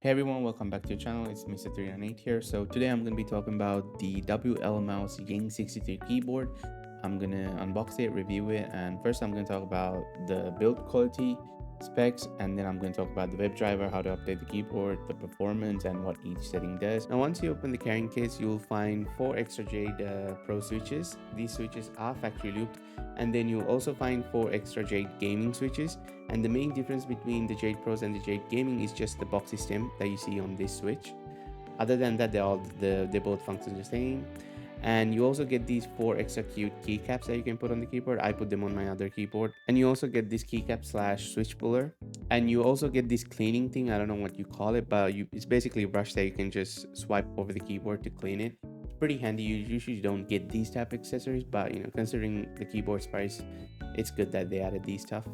Hey everyone, welcome back to your channel. It's Mr. 398 here. So today I'm going to be talking about the WLmouse Ying63 keyboard. I'm going to unbox it, review it, and first I'm going to talk about the build quality, specs, and then I'm going to talk about the web driver, how to update the keyboard, the performance, and what each setting does. Now once you open the carrying case, you'll find 4 extra Jade Pro switches. These switches are factory looped, and then you'll also find 4 extra Jade gaming switches. And the main difference between the Jade Pros and the Jade Gaming is just the boxy stem that you see on this switch. Other than that, they both function the same. And you also get these 4 extra cute keycaps that you can put on the keyboard. I put them on my other keyboard. And you also get this keycap slash switch puller. And you also get this cleaning thing. I don't know what you call it, but it's basically a brush that you can just swipe over the keyboard to clean it. It's pretty handy. You usually don't get these type of accessories, but considering the keyboard's price, it's good that they added these stuff.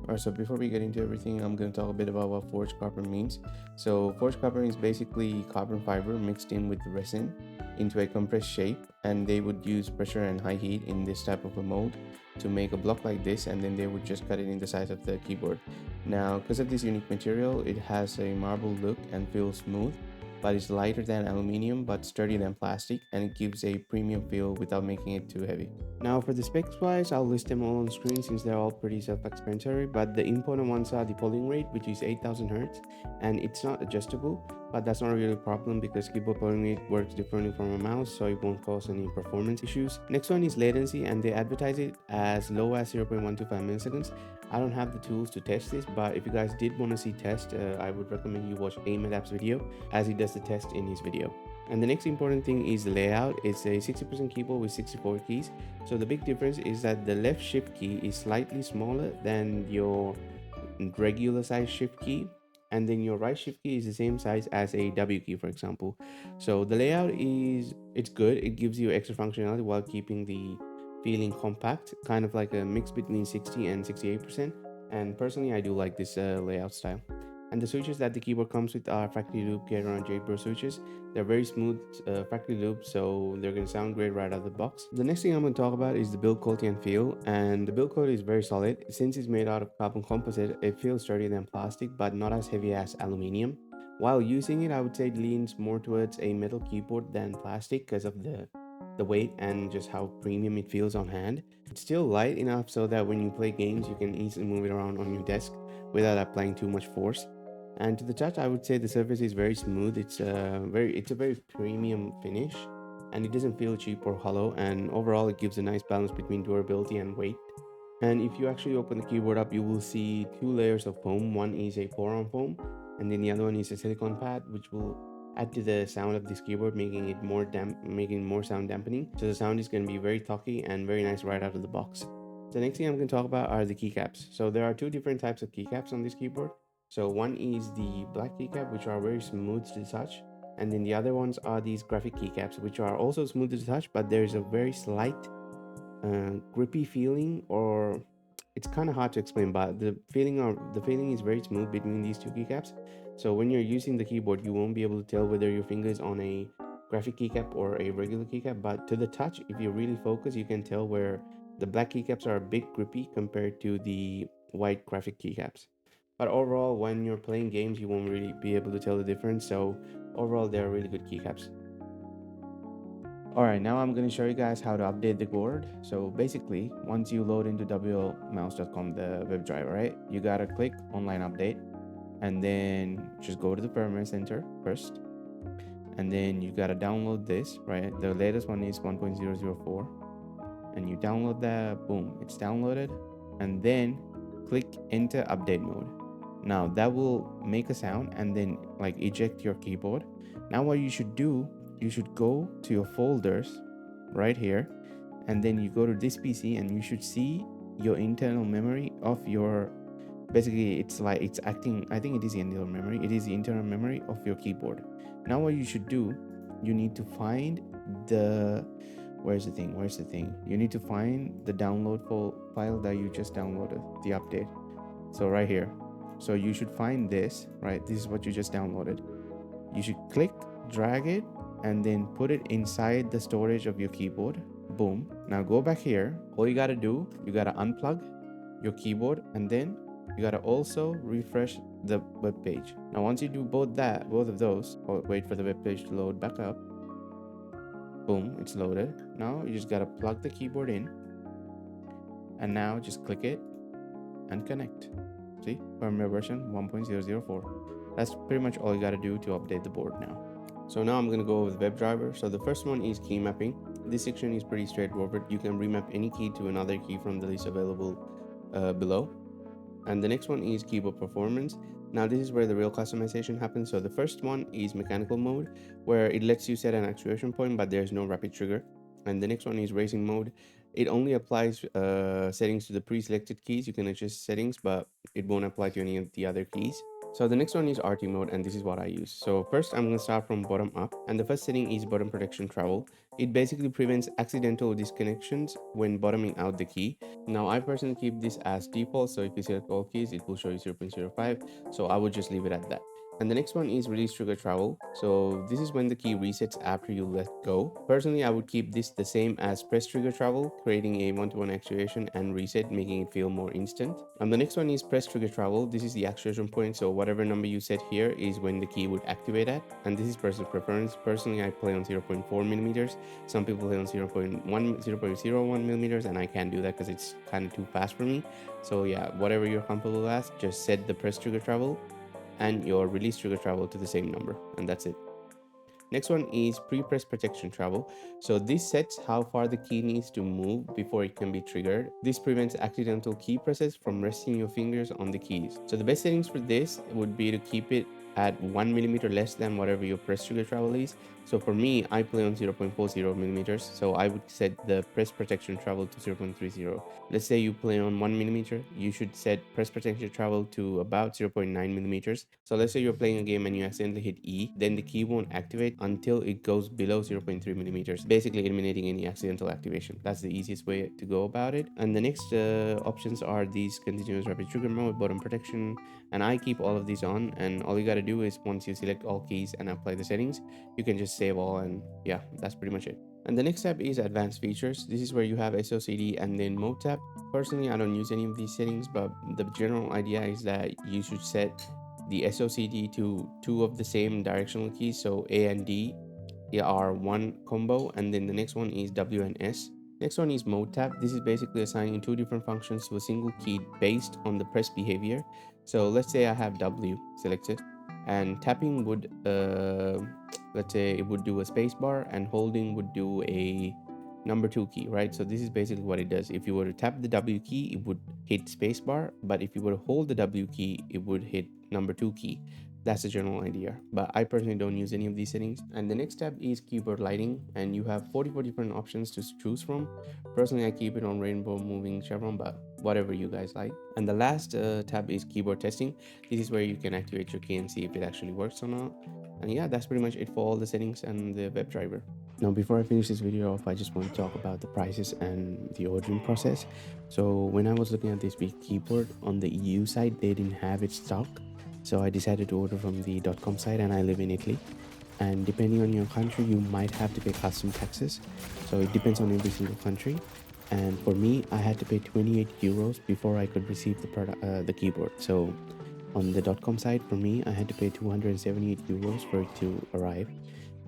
Alright, so before we get into everything, I'm going to talk a bit about what forged carbon means. So forged carbon is basically carbon fiber mixed in with resin into a compressed shape, and they would use pressure and high heat in this type of a mold to make a block like this, and then they would just cut it in the size of the keyboard. Now, because of this unique material, it has a marble look and feels smooth, but it's lighter than aluminium but sturdier than plastic, and it gives a premium feel without making it too heavy. Now for the specs wise, I'll list them all on screen since they're all pretty self-explanatory, but the important ones are the polling rate, which is 8000 Hz, and it's not adjustable, but that's not really a problem because keyboard polling rate works differently from a mouse, so it won't cause any performance issues. Next one is latency, and they advertise it as low as 0.125 milliseconds. I don't have the tools to test this, but if you guys did want to see test, I would recommend you watch AimAdapt's video as he does the test in his video. And the next important thing is the layout. It's a 60% keyboard with 64 keys. So the big difference is that the left shift key is slightly smaller than your regular size shift key, and then your right shift key is the same size as a W key, for example. So the layout it's good. It gives you extra functionality while keeping the feeling compact, kind of like a mix between 60 and 68%. And personally, I do like this layout style. And the switches that the keyboard comes with are factory loop Gateron Jade Pro switches. They're very smooth factory loop, so they're going to sound great right out of the box. The next thing I'm going to talk about is the build quality and feel. And the build quality is very solid. Since it's made out of carbon composite, it feels sturdier than plastic, but not as heavy as aluminium. While using it, I would say it leans more towards a metal keyboard than plastic because of the weight and just how premium it feels on hand. It's still light enough so that when you play games, you can easily move it around on your desk without applying too much force. And to the touch, I would say the surface is very smooth. It's a very premium finish, and it doesn't feel cheap or hollow. And overall, it gives a nice balance between durability and weight. And if you actually open the keyboard up, you will see 2 layers of foam. One is a pour-on foam, and then the other one is a silicone pad, which will add to the sound of this keyboard, making it more making more sound dampening. So the sound is going to be very talky and very nice right out of the box. The next thing I'm going to talk about are the keycaps. So there are 2 different types of keycaps on this keyboard. So one is the black keycap, which are very smooth to touch, and then the other ones are these graphic keycaps, which are also smooth to touch, but there's a very slight grippy feeling, or it's kind of hard to explain, but the feeling is very smooth between these 2 keycaps. So when you're using the keyboard, you won't be able to tell whether your finger is on a graphic keycap or a regular keycap, but to the touch, if you really focus, you can tell where the black keycaps are a bit grippy compared to the white graphic keycaps. But overall, when you're playing games, you won't really be able to tell the difference. So overall, they're really good keycaps. Alright, now I'm going to show you guys how to update the board. So basically, once you load into wlmouse.com, the web driver, right, you gotta click online update, and then just go to the firmware center first, and then you gotta download this, right? The latest one is 1.004, and you download that, boom, it's downloaded, and then click enter update mode. Now that will make a sound and then like eject your keyboard. Now what you should do, you should go to your folders right here, and then you go to this PC, and you should see your internal memory of your, basically it's like it's acting, I think it is the internal memory, it is the internal memory of your keyboard. Now what you should do, you need to find the, where's the thing, you need to find the download file that you just downloaded, the update. So right here, so you should find this, right? This is what you just downloaded. You should click, drag it, and then put it inside the storage of your keyboard. Boom. Now go back here. All you gotta unplug your keyboard, and then you gotta also refresh the web page. Now once you do both of those, or wait for the web page to load back up. Boom, it's loaded. Now you just gotta plug the keyboard in, and now just click it and connect. See, firmware version 1.004. That's pretty much all you gotta do to update the board now. So now I'm gonna go over the WebDriver. So the first one is key mapping. This section is pretty straightforward. You can remap any key to another key from the list available below. And the next one is keyboard performance. Now this is where the real customization happens. So the first one is mechanical mode, where it lets you set an actuation point, but there's no rapid trigger. And the next one is racing mode. It only applies settings to the pre-selected keys. You can adjust settings, but it won't apply to any of the other keys. So the next one is RT mode, and this is what I use. So first I'm going to start from bottom up, and the first setting is bottom protection travel. It basically prevents accidental disconnections when bottoming out the key. Now I personally keep this as default, so if you select all keys it will show you 0.05, so I would just leave it at that. And the next one is release trigger travel. So this is when the key resets after you let go. Personally, I would keep this the same as press trigger travel, creating a one-to-one actuation and reset, making it feel more instant. And the next one is press trigger travel. This is the actuation point, so whatever number you set here is when the key would activate at. And this is personal preference. Personally, I play on 0.4 millimeters. Some people play on 0.01 millimeters, and I can't do that because it's kind of too fast for me. So yeah, whatever you're comfortable with, just set the press trigger travel and your release trigger travel to the same number, and that's it. Next one is pre-press protection travel. So this sets how far the key needs to move before it can be triggered. This prevents accidental key presses from resting your fingers on the keys. So the best settings for this would be to keep it at 1 millimeter less than whatever your press trigger travel is. So for me, I play on 0.40 millimeters, so I would set the press protection travel to 0.30. Let's say you play on 1 millimeter, you should set press protection travel to about 0.9 millimeters. So let's say you're playing a game and you accidentally hit E, then the key won't activate until it goes below 0.3 millimeters, basically eliminating any accidental activation. That's the easiest way to go about it. And the next options are these continuous rapid trigger mode, bottom protection, and I keep all of these on. And all you got to do is once you select all keys and apply the settings, you can just save all, and yeah, that's pretty much it. And the next tab is advanced features. This is where you have SOCD and then mode tab. Personally, I don't use any of these settings, but the general idea is that you should set the SOCD to two of the same directional keys, so A and D are one combo, and then the next one is W and S. Next one is mode tab. This is basically assigning two different functions to a single key based on the press behavior. So let's say I have W selected, and tapping would let's say it would do a space bar, and holding would do a number 2 key, right? So this is basically what it does. If you were to tap the W key, it would hit spacebar, but if you were to hold the W key, it would hit number 2 key. That's the general idea, but I personally don't use any of these settings. And the next tab is keyboard lighting, and you have 44 different options to choose from. Personally, I keep it on rainbow moving chevron, but whatever you guys like. And the last tab is keyboard testing. This is where you can activate your key and see if it actually works or not. And yeah, that's pretty much it for all the settings and the WebDriver. Now, before I finish this video off, I just want to talk about the prices and the ordering process. So when I was looking at this big keyboard on the EU side, they didn't have it stock. So I decided to order from the .com site, and I live in Italy. And depending on your country, you might have to pay custom taxes. So it depends on every single country. And for me, I had to pay 28 euros before I could receive the product, the keyboard. So on the .com site, for me, I had to pay 278 euros for it to arrive.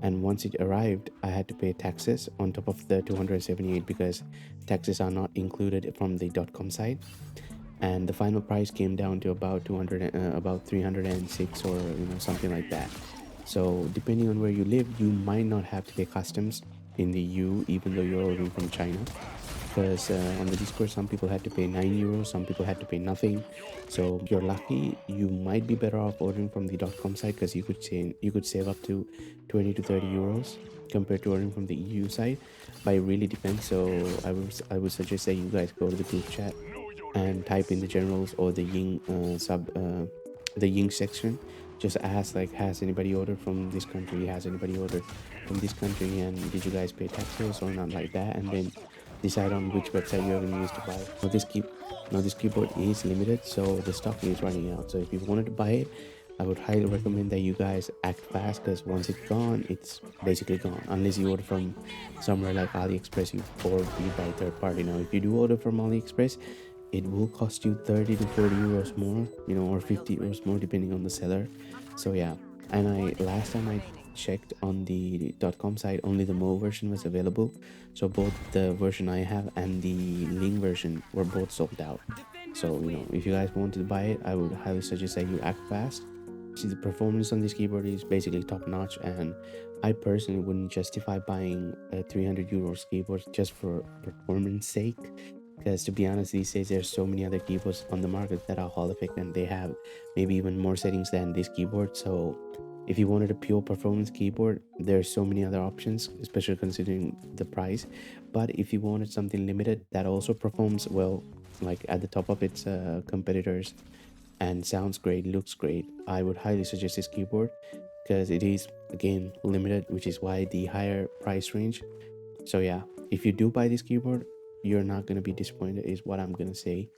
And once it arrived, I had to pay taxes on top of the 278 because taxes are not included from the .com site. And the final price came down to about 306 or something like that. So depending on where you live, you might not have to pay customs in the EU, even though you're ordering from China. Because on the Discord, some people had to pay 9 euros, some people had to pay nothing. So if you're lucky, you might be better off ordering from the .com site, because you could save up to 20 to 30 euros compared to ordering from the EU site. But it really depends. So I would suggest that you guys go to the group chat and type in the generals or the Ying the Ying section. Just ask, like, has anybody ordered from this country, has anybody ordered from this country, and did you guys pay taxes or not, like that, and then decide on which website you're going to use to buy. Now this keyboard is limited, so the stock is running out. So if you wanted to buy it, I would highly recommend that you guys act fast, because once it's gone, it's basically gone, unless you order from somewhere like AliExpress or be by third party. Now if you do order from AliExpress, it will cost you 30 to 40 euros more, or 50 euros more depending on the seller. So yeah, and I last time I checked on the .com site, only the Mo version was available. So both the version I have and the Ling version were both sold out. So if you guys want to buy it, I would highly suggest that you act fast. See, the performance on this keyboard is basically top notch, and I personally wouldn't justify buying a 300 euros keyboard just for performance sake, because to be honest, these days there's so many other keyboards on the market that are holific and they have maybe even more settings than this keyboard. So if you wanted a pure performance keyboard, there's so many other options, especially considering the price. But if you wanted something limited that also performs well, like at the top of its competitors, and sounds great, looks great, I would highly suggest this keyboard, because it is again limited, which is why the higher price range. So yeah, if you do buy this keyboard, you're not going to be disappointed, is what I'm going to say.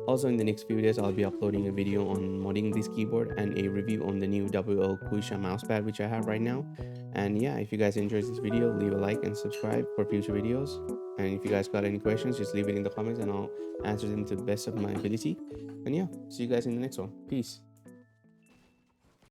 Also, in the next few days, I'll be uploading a video on modding this keyboard and a review on the new WL mousepad, which I have right now. And yeah, if you guys enjoyed this video, leave a like and subscribe for future videos. And if you guys got any questions, just leave it in the comments and I'll answer them to the best of my ability. And yeah, see you guys in the next one. Peace.